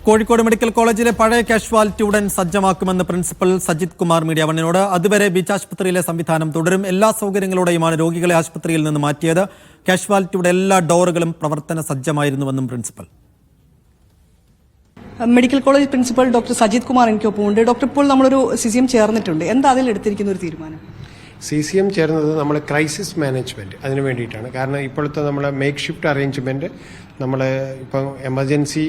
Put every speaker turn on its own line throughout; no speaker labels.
Kozhikode medical കോളേജിലെ പഴയ casualty ഉടൻ സജ്ജമാക്കുമെന്ന് പ്രിൻസിപ്പൽ സജിത് കുമാർ മീഡിയ വണ്ണിനോട്. അതുവരെ ബീച്ച് ആശുപത്രിയിലെ സംവിധാനം തുടരും. എല്ലാ സൗകര്യങ്ങളോടെയുമാണ് രോഗികളെ ആശുപത്രിയിൽ നിന്ന് മാറ്റിയത്. കാഷ്വാലിറ്റിയുടെ എല്ലാ ഡോറുകളും പ്രവർത്തന സജ്ജമായിരുന്നുവെന്നും principal.
Medical college principal doctor Sajith Kumar എനിക്കൊപ്പമുണ്ട്. ഡോക്ടർ, ഇപ്പോൾ നമ്മളൊരു CCM ചേർന്നിട്ടുണ്ട്. എന്താ അതിൽ എടുത്തിരിക്കുന്ന ഒരു തീരുമാനം?
CCM ചേർന്നത് നമ്മൾ ക്രൈസിസ് മാനേജ്മെൻറ്റ് അതിന് വേണ്ടിയിട്ടാണ്. കാരണം ഇപ്പോഴത്തെ നമ്മളെ മേക്ക് ഷിഫ്റ്റ് അറേഞ്ച്മെൻറ്റ് നമ്മൾ ഇപ്പം എമർജൻസി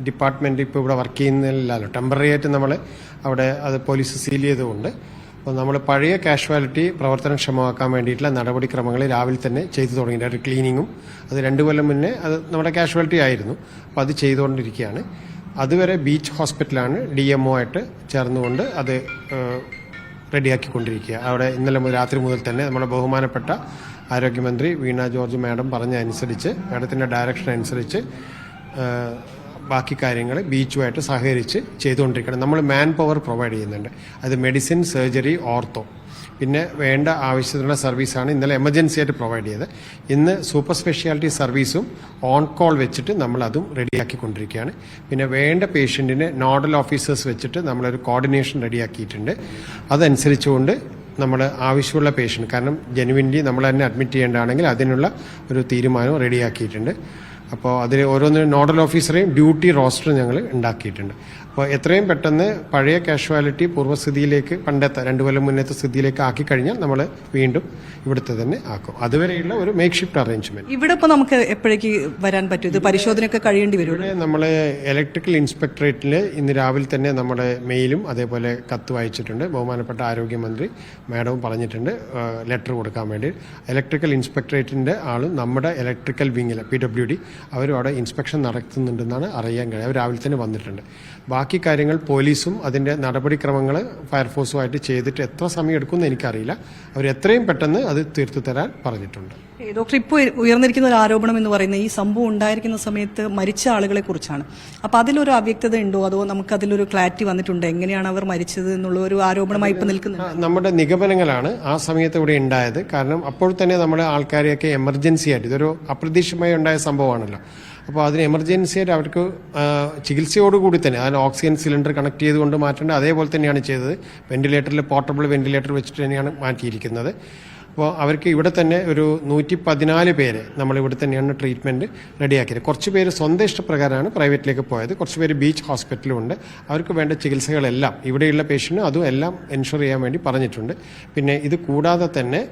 ഡിപ്പാർട്ട്മെൻറ്റ് ഇപ്പോൾ ഇവിടെ വർക്ക് ചെയ്യുന്നില്ലല്ലോ, ടെമ്പററി ആയിട്ട് നമ്മൾ അവിടെ അത് പോലീസ് സീൽ ചെയ്തുകൊണ്ട് അപ്പോൾ നമ്മൾ പഴയ കാഷ്വാലിറ്റി പ്രവർത്തനക്ഷമമാക്കാൻ വേണ്ടിയിട്ടുള്ള നടപടിക്രമങ്ങൾ രാവിലെ തന്നെ ചെയ്തു തുടങ്ങിയിട്ട് ഒരു ക്ലീനിങ്ങും അത് 2 കൊല്ലം മുന്നേ അത് നമ്മുടെ കാഷ്വാലിറ്റി ആയിരുന്നു. അപ്പോൾ അത് ചെയ്തുകൊണ്ടിരിക്കുകയാണ്. അതുവരെ ബീച്ച് ഹോസ്പിറ്റലാണ് DMO ആയിട്ട് ചേർന്നുകൊണ്ട് അത് റെഡിയാക്കിക്കൊണ്ടിരിക്കുക. അവിടെ ഇന്നലെ രാത്രി മുതൽ തന്നെ നമ്മുടെ ബഹുമാനപ്പെട്ട ആരോഗ്യമന്ത്രി വീണ ജോർജ് മാഡം പറഞ്ഞ അനുസരിച്ച്, മാഡത്തിൻ്റെ ഡയറക്ഷൻ അനുസരിച്ച് ബാക്കി കാര്യങ്ങൾ ബീച്ചുമായിട്ട് സഹകരിച്ച് ചെയ്തുകൊണ്ടിരിക്കണം. നമ്മൾ മാൻ പവർ പ്രൊവൈഡ് ചെയ്യുന്നുണ്ട്. അത് മെഡിസിൻ, സർജറി, ഓർത്തോ, പിന്നെ വേണ്ട ആവശ്യത്തിനുള്ള സർവീസാണ് ഇന്നലെ എമർജൻസി ആയിട്ട് പ്രൊവൈഡ് ചെയ്തത്. ഇന്ന് സൂപ്പർ സ്പെഷ്യാലിറ്റി സർവീസും ഓൺ കോൾ വെച്ചിട്ട് നമ്മൾ അതും റെഡിയാക്കിക്കൊണ്ടിരിക്കുകയാണ്. പിന്നെ വേണ്ട പേഷ്യൻറ്റിന് നോഡൽ ഓഫീസേഴ്സ് വെച്ചിട്ട് നമ്മളൊരു കോർഡിനേഷൻ റെഡിയാക്കിയിട്ടുണ്ട്. അതനുസരിച്ചുകൊണ്ട് നമ്മൾ ആവശ്യമുള്ള പേഷ്യൻ്റ്, കാരണം ജെനുവിൻലി നമ്മൾ തന്നെ അഡ്മിറ്റ് ചെയ്യേണ്ടതാണെങ്കിൽ അതിനുള്ള ഒരു തീരുമാനം റെഡിയാക്കിയിട്ടുണ്ട്. അപ്പോൾ അതിൽ ഓരോന്ന് നോഡൽ ഓഫീസറെയും ഡ്യൂട്ടി റോസ്റ്ററും ഞങ്ങൾ ഉണ്ടാക്കിയിട്ടുണ്ട്. അപ്പോൾ എത്രയും പെട്ടെന്ന് പഴയ കാഷ്വാലിറ്റി പൂർവ്വസ്ഥിതിയിലേക്ക്, പണ്ടത്തെ 2 കൊല്ലം മുന്നത്തെ സ്ഥിതിയിലേക്ക് ആക്കി കഴിഞ്ഞാൽ നമ്മൾ വീണ്ടും ഇവിടുത്തെ തന്നെ ആക്കും. അതുവരെയുള്ള ഒരു മേക്ക് ഷിഫ്റ്റ് അറേഞ്ച്മെന്റ്.
ഇവിടെ ഇപ്പോൾ നമുക്ക് എപ്പോഴേക്ക് വരാൻ പറ്റും? ഇത് പരിശോധനയൊക്കെ കഴിയേണ്ടി വരും.
നമ്മൾ ഇലക്ട്രിക്കൽ ഇൻസ്പെക്ടറേറ്റിൽ ഇന്ന് രാവിലെ തന്നെ നമ്മുടെ മെയിലും അതേപോലെ കത്ത് വായിച്ചിട്ടുണ്ട്. ബഹുമാനപ്പെട്ട ആരോഗ്യമന്ത്രി മാഡവും പറഞ്ഞിട്ടുണ്ട് ലെറ്റർ കൊടുക്കാൻ വേണ്ടി. ഇലക്ട്രിക്കൽ ഇൻസ്പെക്ടറേറ്റിൻ്റെ ആളും നമ്മുടെ ഇലക്ട്രിക്കൽ വിങ്ങിൽ PWD അവരും അവിടെ ഇൻസ്പെക്ഷൻ നടത്തുന്നുണ്ടെന്നാണ് അറിയാൻ കഴിയും. അവർ രാവിലെ തന്നെ വന്നിട്ടുണ്ട്. ബാക്കി കാര്യങ്ങൾ പോലീസും അതിൻ്റെ നടപടിക്രമങ്ങൾ ഫയർഫോഴ്സുമായിട്ട് ചെയ്തിട്ട് എത്ര സമയം എടുക്കുമെന്ന് എനിക്കറിയില്ല. അവർ എത്രയും പെട്ടെന്ന് അത് തീർത്തു തരാൻ പറഞ്ഞിട്ടുണ്ട്.
ഡോക്ടർ, ഇപ്പോൾ ഉയർന്നിരിക്കുന്ന ഒരു ആരോപണം എന്ന് പറയുന്നത് ഈ സംഭവം ഉണ്ടായിരിക്കുന്ന സമയത്ത് മരിച്ച ആളുകളെ കുറിച്ചാണ്. അപ്പോൾ അതിലൊരു അവ്യക്തത ഉണ്ടോ, അതോ നമുക്ക് അതിലൊരു ക്ലാരിറ്റി വന്നിട്ടുണ്ടോ എങ്ങനെയാണ് അവർ മരിച്ചത് എന്നുള്ള ഒരു ആരോപണമായി ഇപ്പോൾ നിൽക്കുന്നത്?
നമ്മുടെ നിഗമനങ്ങളാണ് ആ സമയത്ത് ഇവിടെ ഉണ്ടായത്. കാരണം അപ്പോൾ തന്നെ നമ്മുടെ ആൾക്കാരെയൊക്കെ എമർജൻസി ആയിട്ട്, ഇതൊരു അപ്രതീക്ഷിതമായി ഉണ്ടായ സംഭവമാണല്ലോ. അപ്പോൾ അതിന് എമർജൻസി ആയിട്ട് അവർക്ക് ചികിത്സയോടുകൂടി തന്നെ അതിന് ഓക്സിജൻ സിലിണ്ടർ കണക്ട് ചെയ്തുകൊണ്ട് മാറ്റേണ്ടത് അതേപോലെ തന്നെയാണ് ചെയ്തത്. വെന്റിലേറ്ററിൽ പോർട്ടബിൾ വെന്റിലേറ്റർ വെച്ചിട്ട് തന്നെയാണ് മാറ്റിയിരിക്കുന്നത്. അപ്പോൾ അവർക്ക് ഇവിടെ തന്നെ ഒരു 114 പേര് നമ്മളിവിടെ തന്നെയാണ് ട്രീറ്റ്മെൻറ്റ് റെഡിയാക്കിയത്. കുറച്ച് പേര് സ്വന്തം ഇഷ്ടപ്രകാരമാണ് പ്രൈവറ്റിലേക്ക് പോയത്. കുറച്ച് പേര് ബീച്ച് ഹോസ്പിറ്റലുമുണ്ട്. അവർക്ക് വേണ്ട ചികിത്സകളെല്ലാം ഇവിടെയുള്ള പേഷ്യൻറ്റിനും അതും എല്ലാം എൻഷുർ ചെയ്യാൻ വേണ്ടി പറഞ്ഞിട്ടുണ്ട്. പിന്നെ ഇത് കൂടാതെ തന്നെ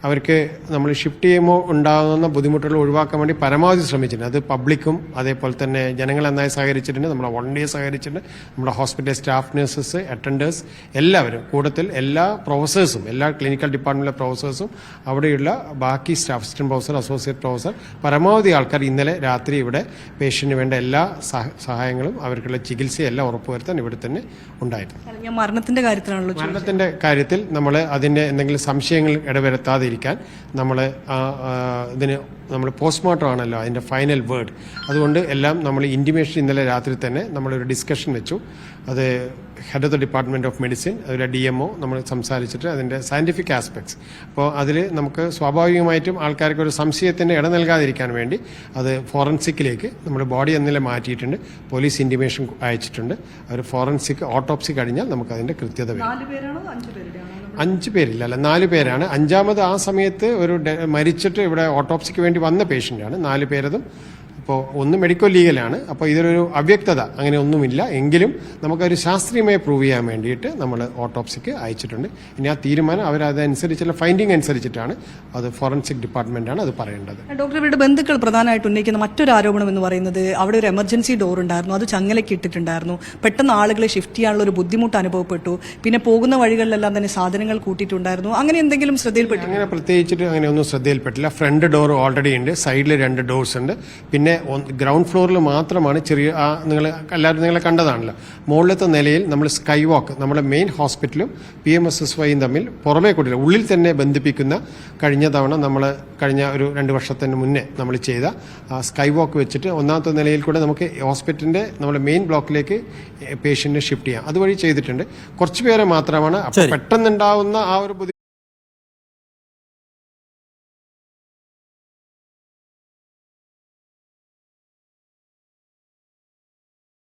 അവർക്ക് നമ്മൾ ഷിഫ്റ്റ് ചെയ്യുമ്പോൾ ഉണ്ടാകുന്ന ബുദ്ധിമുട്ടുകൾ ഒഴിവാക്കാൻ വേണ്ടി പരമാവധി ശ്രമിച്ചിട്ടുണ്ട്. അത് പബ്ലിക്കും അതേപോലെ തന്നെ ജനങ്ങൾ നന്നായി സഹകരിച്ചിട്ടുണ്ട്. നമ്മുടെ വോളണ്ടിയേഴ്സ് സഹകരിച്ചിട്ടുണ്ട്. നമ്മുടെ ഹോസ്പിറ്റൽ സ്റ്റാഫ്, നഴ്സസ്, അറ്റൻഡേഴ്സ് എല്ലാവരും, കൂട്ടത്തിൽ എല്ലാ പ്രൊഫസേഴ്സും, എല്ലാ ക്ലിനിക്കൽ ഡിപ്പാർട്ട്മെൻറ്റിലെ പ്രൊഫസേഴ്സും, അവിടെയുള്ള ബാക്കി staff, assistant professor, associate professor, പരമാവധി ആൾക്കാർ ഇന്നലെ രാത്രി ഇവിടെ പേഷ്യന്റിന് വേണ്ട എല്ലാ സഹായങ്ങളും അവർക്കുള്ള ചികിത്സയെല്ലാം ഉറപ്പുവരുത്താൻ ഇവിടെ തന്നെ ഉണ്ടായിരുന്നു.
മരണത്തിന്റെ കാര്യത്തിലാണല്ലോ.
മരണത്തിന്റെ കാര്യത്തിൽ നമ്മൾ അതിന്റെ എന്തെങ്കിലും സംശയങ്ങൾ ഇടവരുത്താതെ നമ്മൾ ഇതിന് നമ്മൾ പോസ്റ്റ്മോർട്ടം ആണല്ലോ അതിൻ്റെ ഫൈനൽ വേർഡ്. അതുകൊണ്ട് എല്ലാം നമ്മൾ ഇൻറ്റിമേഷൻ ഇന്നലെ രാത്രി തന്നെ നമ്മളൊരു ഡിസ്കഷൻ വെച്ചു. അത് head of the department of medicine, അതിലെ DMO നമ്മൾ സംസാരിച്ചിട്ട് അതിൻ്റെ സയൻറ്റിഫിക് ആസ്പെക്ട്സ്. അപ്പോൾ അതിൽ നമുക്ക് സ്വാഭാവികമായിട്ടും ആൾക്കാർക്ക് ഒരു സംശയത്തിന് ഇട നൽകാതിരിക്കാൻ വേണ്ടി അത് ഫോറൻസിക്കിലേക്ക് നമ്മുടെ ബോഡി എന്നിലെ മാറ്റിയിട്ടുണ്ട്. പോലീസ് ഇൻറ്റിമേഷൻ അയച്ചിട്ടുണ്ട്. അവർ ഫോറൻസിക് ഓട്ടോപ്സി കഴിഞ്ഞാൽ നമുക്ക് അതിൻ്റെ കൃത്യത വരും. 5 പേരില്ല, അല്ല 4 പേരാണ്. 5ാമത് ആ സമയത്ത് ഒരു മരിച്ചിട്ട് ഇവിടെ ഓട്ടോപ്സിക്ക് വേണ്ടി വന്ന പേഷ്യൻ്റാണ്. 4 പേരതും ഇപ്പോൾ ഒന്ന് മെഡിക്കൽ ലീഗലാണ്. അപ്പോൾ ഇതിലൊരു അവ്യക്തത അങ്ങനെ ഒന്നുമില്ല. എങ്കിലും നമുക്കൊരു ശാസ്ത്രീയമായി പ്രൂവ് ചെയ്യാൻ വേണ്ടിയിട്ട് നമ്മൾ ഓട്ടോപ്സിക്ക് അയച്ചിട്ടുണ്ട്. ഇനി ആ തീരുമാനം അവരതനുസരിച്ചുള്ള ഫൈൻഡിങ് അനുസരിച്ചിട്ടാണ്, അത് ഫോറൻസിക് ഡിപ്പാർട്ട്മെന്റാണ് അത് പറയേണ്ടത്.
ഡോക്ടർ, ഇവരുടെ ബന്ധുക്കൾ പ്രധാനമായിട്ട് ഉന്നയിക്കുന്ന മറ്റൊരു ആരോപണം എന്ന് പറയുന്നത് അവിടെ ഒരു എമർജൻസി ഡോർ ഉണ്ടായിരുന്നു, അത് ചങ്ങലയ്ക്ക് ഇട്ടിട്ടുണ്ടായിരുന്നു. പെട്ടെന്ന് ആളുകളെ ഷിഫ്റ്റ് ചെയ്യാനുള്ള ഒരു ബുദ്ധിമുട്ട് അനുഭവപ്പെട്ടു. പിന്നെ പോകുന്ന വഴികളിലെല്ലാം തന്നെ സാധനങ്ങൾ കൂട്ടിയിട്ടുണ്ടായിരുന്നു. അങ്ങനെ എന്തെങ്കിലും ശ്രദ്ധയിൽപ്പെട്ടു?
അങ്ങനെ പ്രത്യേകിച്ചിട്ട് അങ്ങനെ ഒന്നും ശ്രദ്ധയിൽപ്പെട്ടില്ല. ഫ്രണ്ട് ഡോർ ഓൾറെഡി ഉണ്ട്, സൈഡിൽ 2 ഡോർസ് ഉണ്ട്. പിന്നെ ഗ്രൗണ്ട് ഫ്ലോറിൽ മാത്രമാണ് ചെറിയ എല്ലാവരും നിങ്ങളെ കണ്ടതാണല്ലോ. മുകളിലത്തെ നിലയിൽ നമ്മൾ സ്കൈ വാക്ക്, നമ്മുടെ മെയിൻ ഹോസ്പിറ്റലും PMSSYയും തമ്മിൽ പുറമേ കൂടില്ല, ഉള്ളിൽ തന്നെ ബന്ധിപ്പിക്കുന്ന കഴിഞ്ഞ തവണ നമ്മൾ കഴിഞ്ഞ ഒരു 2 വർഷത്തിന് മുന്നേ നമ്മൾ ചെയ്ത സ്കൈ വാക്ക് വെച്ചിട്ട് 1ാമത്തെ നിലയിൽ കൂടെ നമുക്ക് ഹോസ്പിറ്റലിൻ്റെ നമ്മുടെ മെയിൻ ബ്ലോക്കിലേക്ക് പേഷ്യന്റിനെ ഷിഫ്റ്റ് ചെയ്യാം. അതുവഴി ചെയ്തിട്ടുണ്ട്. കുറച്ച് പേരെ മാത്രമാണ് പെട്ടെന്നുണ്ടാവുന്ന ആ ഒരു